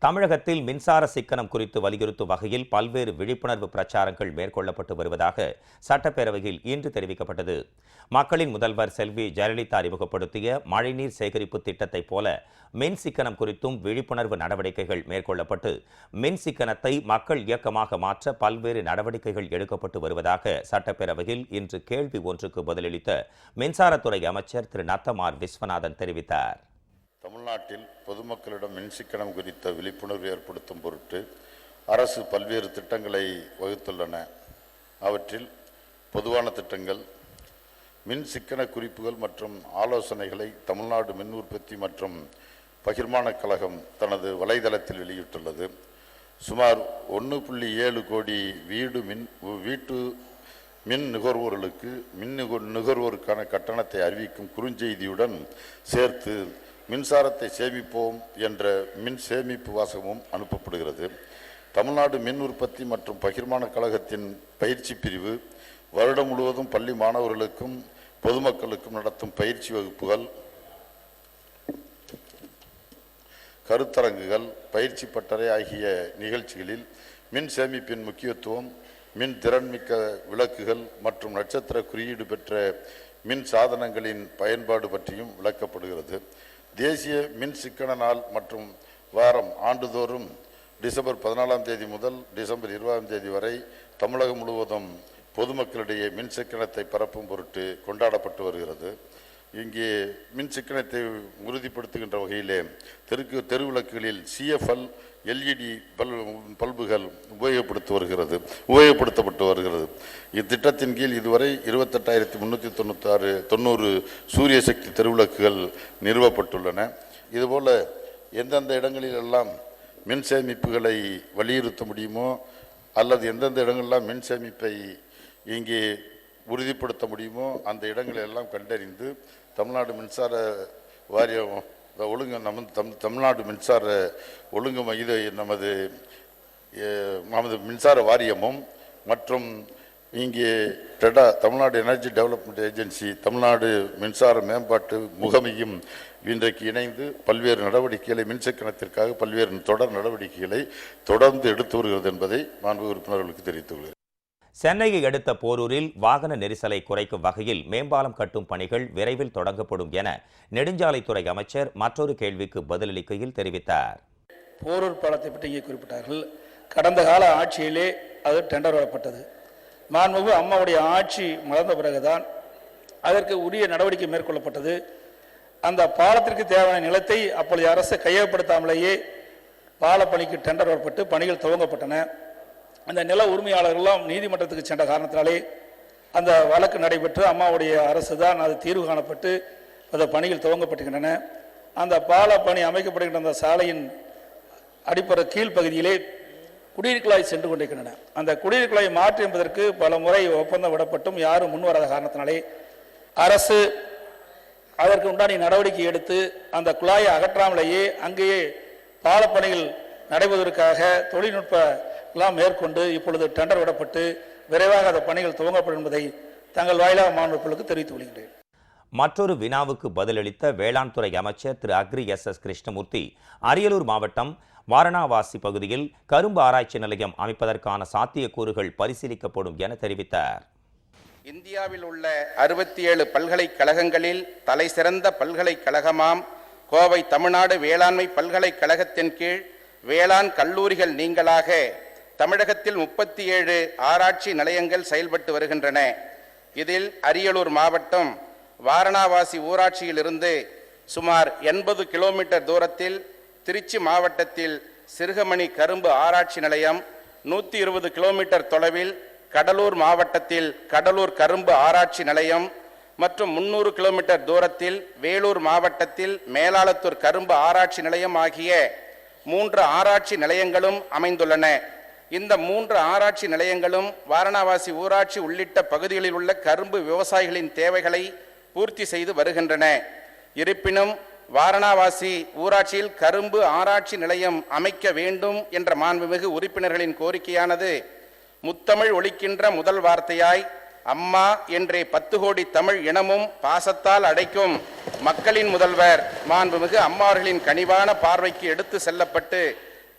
தமிழகத்தில் மின்சார சிக்கனம் குறித்து வலியுறுத்தும் வகையில் பல்வேறு விழிப்புணர்வு பிரச்சாரங்கள் மேற்கொள்ளப்பட்டு வருவதாக சட்டப்பேரவையில் இன்று தெரிவிக்கப்பட்டது. மக்களின் முதல்வர் செல்வி ஜெயலலிதா அறிமுகப்படுத்திய மழைநீர் சேகரிப்பு திட்டத்தைப் போல மின் சிக்கனம் குறித்தும் விழிப்புணர்வு நடவடிக்கைகள் மேற்கொள்ளப்பட்டு மின் சிக்கனத்தை மக்கள் இயக்கமாக மாற்ற பல்வேறு நடவடிக்கைகள் எடுக்கப்பட்டு வருவதாக சட்டப்பேரவையில் இன்று கேள்வி ஒன்றுக்கு பதிலளித்த மின்சாரத்துறை அமைச்சர் திரு நத்தமார் விஸ்வநாதன் தெரிவித்தார். தமிழ்நாட்டில் பொதுமக்களிடம் மின் சிக்கனம் குறித்த விழிப்புணர்வு ஏற்படுத்தும் பொருட்டு அரசு பல்வேறு திட்டங்களை வகுத்துள்ளன. அவற்றில் பொதுவான திட்டங்கள், மின் சிக்கன குறிப்புகள் மற்றும் ஆலோசனைகளை தமிழ்நாடு மின் உற்பத்தி மற்றும் பகிர்மான கழகம் தனது வலைதளத்தில் வெளியிட்டுள்ளது. சுமார் 1.7 கோடி வீட்டு மின் நுகர்வோர்களுக்கு நுகர்வோருக்கான கட்டணத்தை அறிவிக்கும் குறுஞ்செய்தியுடன் சேர்த்து மின்சாரத்தை சேமிப்போம் என்ற மின் சேமிப்பு வாசகமும் அனுப்பப்படுகிறது. தமிழ்நாடு மின் உற்பத்தி மற்றும் பகிர்மான கழகத்தின் பயிற்சி பிரிவு வருடம் முழுவதும் பள்ளி மாணவர்களுக்கும் பொதுமக்களுக்கும் நடத்தும் பயிற்சி வகுப்புகள், கருத்தரங்குகள், பயிற்சி பட்டறை ஆகிய நிகழ்ச்சிகளில் மின் சேமிப்பின் முக்கியத்துவம், மின் திறன்மிக்க விளக்குகள் மற்றும் நட்சத்திர குறியீடு பெற்ற மின் சாதனங்களின் பயன்பாடு பற்றியும் விளக்கப்படுகிறது. தேசிய மின் சிக்கன நாள் மற்றும் வாரம் ஆண்டுதோறும் டிசம்பர் 14ஆம் தேதி முதல் டிசம்பர் 20ஆம் தேதி வரை தமிழகம் முழுவதும் பொதுமக்களிடையே மின் சிக்கனத்தை பரப்பும் பொருட்டு கொண்டாடப்பட்டு வருகிறது. இங்கே மின் சிக்கனத்தை உறுதிப்படுத்துகின்ற வகையிலே தெருவிளக்குகளில் CFL LED பல்புகள் உபயோகப்படுத்தப்பட்டு வருகிறது. இத்திட்டத்தின் கீழ் இதுவரை 28,390 சூரிய சக்தி தெருவிளக்குகள் நிறுவப்பட்டுள்ளன. இதுபோல எந்தெந்த இடங்களிலெல்லாம் மின் சேமிப்புகளை வலியுறுத்த முடியுமோ அல்லது எந்தெந்த இடங்களெல்லாம் மின் சேமிப்பை இங்கே உறுதிப்படுத்த முடியுமோ அந்த இடங்களெல்லாம் கண்டறிந்து தமிழ்நாடு மின்சார வாரியம் தமிழ்நாடு மின்சார ஒழுங்கு இது நமது மின்சார வாரியமும் மற்றும் இங்கே TEDA Tamil Nadu energy development agency Tamil Nadu மின்சார மேம்பாட்டு முகமையும் இன்றைக்கு இணைந்து பல்வேறு நடவடிக்கைகளை மின் சிக்கனத்திற்காக பல்வேறு தொடர் நடவடிக்கைகளை தொடர்ந்து எடுத்து வருகிறது என்பதை மாண்பு உறுப்பினர்களுக்கு தெரிவித்துள்ளேன். சென்னையை அடுத்த போரூரில் வாகன நெரிசலை குறைக்கும் வகையில் மேம்பாலம் கட்டும் பணிகள் விரைவில் தொடங்கப்படும் என நெடுஞ்சாலைத்துறை அமைச்சர் மற்றொரு கேள்விக்கு பதிலளிக்கையில் தெரிவித்தார். போரூர் பாலத்தை பற்றி இங்கே குறிப்பிட்டார்கள். கடந்த கால ஆட்சியிலே அது டெண்டர் விடப்பட்டது. மாண்புமிகு அம்மாவுடைய ஆட்சி மலர்ந்த பிறகுதான் அதற்கு உரிய நடவடிக்கை மேற்கொள்ளப்பட்டது. அந்த பாலத்திற்கு தேவையான நிலத்தை அப்பொழுது அரசு கையகப்படுத்தாமலேயே பாலப்பணிக்கு டெண்டர் விடப்பட்டு பணிகள் துவங்கப்பட்டன. அந்த நில உரிமையாளர்களெல்லாம் நீதிமன்றத்துக்கு சென்ற காரணத்தினாலே அந்த வழக்கு நடைபெற்று அம்மாவுடைய அரசு தான் அது தீர்வு காணப்பட்டு அந்த பணிகள் துவங்கப்பட்டுகின்றன. அந்த பால பணி அமைக்கப்படுகின்ற அந்த சாலையின் அடிப்படை கீழ்ப்பகுதியிலே குடிநீர் குழாய் சென்று கொண்டிருக்கின்றன. அந்த குடிநீர் குழாயை மாற்றி என்பதற்கு பல முறை ஒப்பந்தம் விடப்பட்டும் யாரும் முன்வராத காரணத்தினாலே அரசு அதற்கு உண்டான நடவடிக்கை எடுத்து அந்த குழாயை அகற்றாமலேயே அங்கேயே பாலப்பணிகள் நடைபெறுவதற்காக தொழில்நுட்ப எல்லாம் மேற்கொண்டு இப்பொழுது டெண்டர் விடப்பட்டு விரைவாக அந்த பணிகள் துவங்கப்படும் என்பதை தங்கள் வாயிலாக மாணவர்களுக்கு தெரிவித்துக் கொள்கிறேன். மற்றொரு வினாவுக்கு பதிலளித்த வேளாண் துறை அமைச்சர் திரு அக்ரி SS கிருஷ்ணமூர்த்தி, அரியலூர் மாவட்டம் வாரணாவாசி பகுதியில் கரும்பு ஆராய்ச்சி நிலையம் அமைப்பதற்கான சாத்தியக்கூறுகள் பரிசீலிக்கப்படும் என தெரிவித்தார். இந்தியாவில் உள்ள 67 பல்கலைக்கழகங்களில் தலை சிறந்த பல்கலைக்கழகமாம் கோவை தமிழ்நாடு வேளாண்மை பல்கலைக்கழகத்தின் கீழ் வேளாண் கல்லூரிகள் நீங்களாக தமிழகத்தில் 37 ஆராய்ச்சி நிலையங்கள் செயல்பட்டு வருகின்றன. இதில் அரியலூர் மாவட்டம் வாரணாவாசி ஊராட்சியிலிருந்து சுமார் 80 கிலோமீட்டர் தூரத்தில் திருச்சி மாவட்டத்தில் சிறுகமணி கரும்பு ஆராய்ச்சி நிலையம், 120 கிலோமீட்டர் தொலைவில் கடலூர் மாவட்டத்தில் கடலூர் கரும்பு ஆராய்ச்சி நிலையம் மற்றும் 300 கிலோமீட்டர் தூரத்தில் வேலூர் மாவட்டத்தில் மேலாளத்தூர் கரும்பு ஆராய்ச்சி நிலையம் ஆகிய 3 ஆராய்ச்சி நிலையங்களும் அமைந்துள்ளன. இந்த 3 ஆராய்ச்சி நிலையங்களும் வாரணாவாசி ஊராட்சி உள்ளிட்ட பகுதிகளில் உள்ள கரும்பு விவசாயிகளின் தேவைகளை பூர்த்தி செய்து வருகின்றன. இருப்பினும் வாரணாவாசி ஊராட்சியில் கரும்பு ஆராய்ச்சி நிலையம் அமைக்க வேண்டும் என்ற மாண்புமிகு உறுப்பினர்களின் கோரிக்கையானது முத்தமிழ் ஒலிக்கின்ற முதல் வார்த்தையாய் அம்மா என்றே 10 கோடி தமிழ் இனமும் பாசத்தால் அடைக்கும் மக்களின் முதல்வர் மாண்புமிகு அம்மாவர்களின் கனிவான பார்வைக்கு எடுத்து செல்லப்பட்டு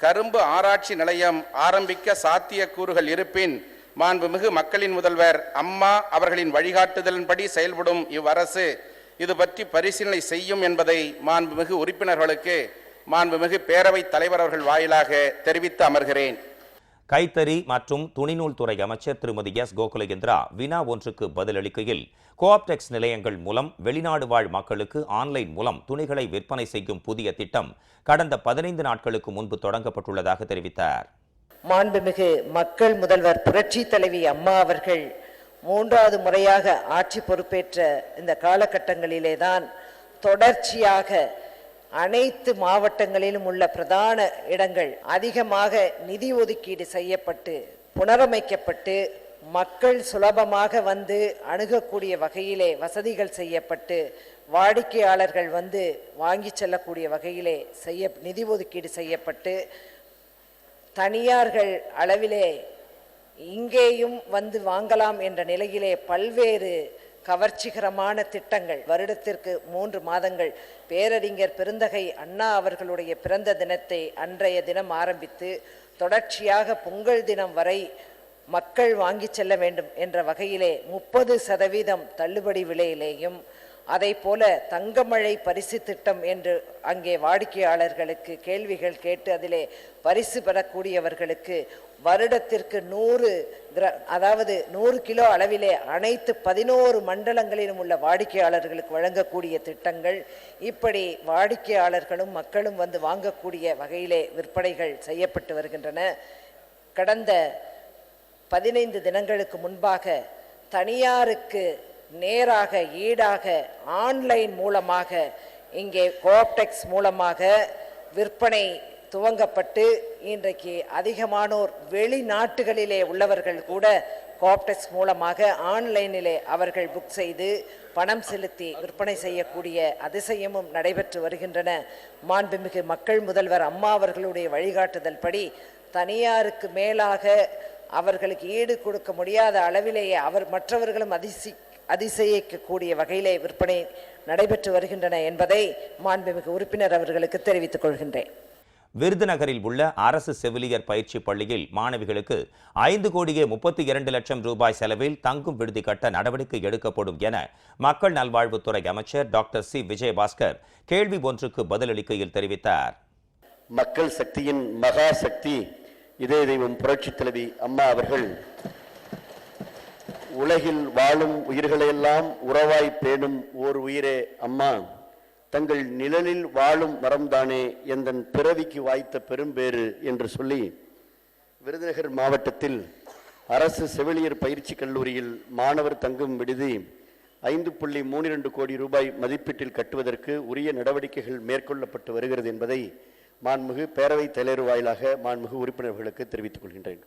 கரும்பு ஆராய்ச்சி நிலையம் ஆரம்பிக்க சாத்தியக்கூறுகள் இருப்பின் மாண்புமிகு மக்களின் முதல்வர் அம்மா அவர்களின் வழிகாட்டுதலின்படி செயல்படும் இவ்வரசு இது பற்றி பரிசீலனை செய்யும் என்பதை மாண்புமிகு உறுப்பினர்களுக்கு மாண்புமிகு பேரவைத் தலைவர் அவர்கள் வாயிலாக தெரிவித்து அமர்கிறேன். கைத்தறி மற்றும் துணிநூல் துறை அமைச்சர் திருமதி எஸ் கோகுலேந்திரா வினா ஒன்றுக்கு பதிலளிக்கையில் கோஆப்டெக்ஸ் நிலையங்கள் மூலம் வெளிநாடு வாழ் மக்களுக்கு ஆன்லைன் மூலம் துணிகளை விற்பனை செய்யும் புதிய திட்டம் கடந்த 15 நாட்களுக்கு முன்பு தொடங்கப்பட்டுள்ளதாக தெரிவித்தார். மாண்புமிகு மக்கள் முதல்வர் புரட்சி தலைவி அம்மா அவர்கள் 3வது முறையாக ஆட்சி பொறுப்பேற்ற இந்த காலகட்டங்களிலேதான் தொடர்ச்சியாக அனைத்து மாவட்டங்களிலும் உள்ள பிரதான இடங்கள் அதிகமாக நிதி ஒதுக்கீடு செய்யப்பட்டு புனரமைக்கப்பட்டு மக்கள் சுலபமாக வந்து அணுகக்கூடிய வகையிலே வசதிகள் செய்யப்பட்டு வாடிக்கையாளர்கள் வந்து வாங்கி செல்லக்கூடிய வகையிலே நிதி ஒதுக்கீடு செய்யப்பட்டு தனியார்கள் அளவிலே இங்கேயும் வந்து வாங்கலாம் என்ற நிலையிலே பல்வேறு கவர்ச்சிகரமான திட்டங்கள் வருடத்திற்கு 3 மாதங்கள் பேரறிஞர் பெருந்தகை அண்ணா அவர்களுடைய பிறந்த தினத்தை அன்றைய தினம் ஆரம்பித்து தொடர்ச்சியாக பொங்கல் தினம் வரை மக்கள் வாங்கி செல்ல வேண்டும் என்ற வகையிலே 30% தள்ளுபடி விலையிலேயும் அதை போல தங்கமழை பரிசு திட்டம் என்று அங்கே வாடிக்கையாளர்களுக்கு கேள்விகள் கேட்டு அதிலே பரிசு பெறக்கூடியவர்களுக்கு வருடத்திற்கு 100 கிலோ அளவிலே அனைத்து 11 மண்டலங்களிலும் உள்ள வாடிக்கையாளர்களுக்கு வழங்கக்கூடிய திட்டங்கள், இப்படி வாடிக்கையாளர்களும் மக்களும் வந்து வாங்கக்கூடிய வகையிலே விற்பனைகள் செய்யப்பட்டு வருகின்றன. கடந்த 15 தினங்களுக்கு முன்பாக தனியாருக்கு நேராக ஈடாக ஆன்லைன் மூலமாக இங்கே கோஆப்டெக்ஸ் மூலமாக விற்பனை துவங்கப்பட்டு இன்றைக்கு அதிகமானோர் வெளிநாட்டுகளிலே உள்ளவர்கள் கூட கோஆப்டெக்ஸ் மூலமாக ஆன்லைனிலே அவர்கள் புக் செய்து பணம் செலுத்தி விற்பனை செய்யக்கூடிய அதிசயமும் நடைபெற்று வருகின்றன. மாண்புமிகு மக்கள் முதல்வர் அம்மா அவர்களுடைய வழிகாட்டுதல் படி தனியாருக்கு மேலாக அவர்களுக்கு ஈடு கொடுக்க முடியாத அளவிலேயே மற்றவர்களும் அதிசயிக்கக்கூடிய வகையிலே விற்பனை நடைபெற்று வருகின்றன என்பதை மாண்புமிகு உறுப்பினர் அவர்களுக்கு தெரிவித்துக் கொள்கின்றேன். விருதுநகரில் உள்ள அரசு செவிலியர் பயிற்சி பள்ளியில் மாணவிகளுக்கு 5,32 லட்சம் ரூபாய் செலவில் தங்கும் விடுதி கட்ட நடவடிக்கை எடுக்கப்படும் என மக்கள் நல்வாழ்வுத்துறை அமைச்சர் டாக்டர் சி விஜயபாஸ்கர் கேள்வி ஒன்றுக்கு பதிலளிக்கையில் தெரிவித்தார். மக்கள் சக்தியின் மகா சக்தி இதய தெய்வம் புரட்சி தலைவி அம்மா அவர்கள் உலகில் வாழும் உயிர்களையெல்லாம் உறவாய் பேணும் ஓர் உயிரே அம்மா, தங்கள் நிழலில் வாழும் மரம்தானே எந்தன் பிறவிக்கு வாய்த்த பெரும்பேறு என்று சொல்லி விருதுநகர் மாவட்டத்தில் அரசு செவிலியர் பயிற்சி கல்லூரியில் மாணவர் தங்கும் விடுதி 5.32 கோடி ரூபாய் மதிப்பீட்டில் கட்டுவதற்கு உரிய நடவடிக்கைகள் மேற்கொள்ளப்பட்டு வருகிறது என்பதை மாண்புமிகு பேரவைத் தலைவர் வாயிலாக மாண்புமிகு உறுப்பினர்களுக்கு தெரிவித்துக் கொள்கின்றேன்.